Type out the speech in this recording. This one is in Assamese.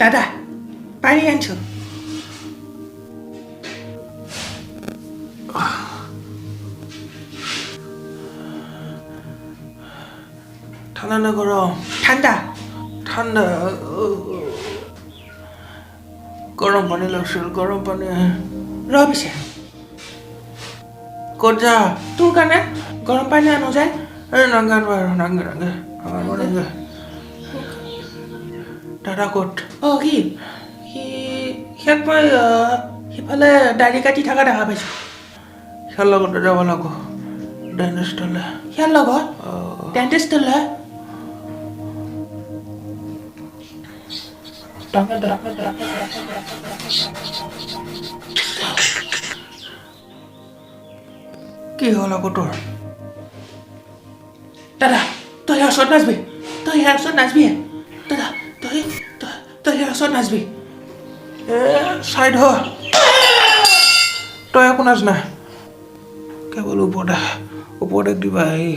দাদা পানী আনছো ঠান্ডা না গৰম ঠান্ডা ঠান্ডা গৰম পানি লাগছিল গৰম পানি ৰ পিছে ক'ত যা তোৰ কাৰণে গৰম পানী আনো যায় এই নাংগে নাংগে আমার মনে হয় দাদা ক'ত কি সিয়াক মই সিফালে দাড়ি কাটি থকা দেখা পাইছোঁ সিয়াৰ লগতে যাব লাগিব ডেণ্টিষ্টলৈ সিয়াৰ লগত ডেণ্টিষ্টলৈ কি হ'ল আকৌ তোৰ দাদা তই ইয়াৰ ওচৰত নাচবি তই ইয়াৰ ওচৰত নাচবি দাদা তই ইয়াৰ ওচৰত নাচবি চাইড হ তই একো নাচ না কেৱল ওপৰতে দিবা এই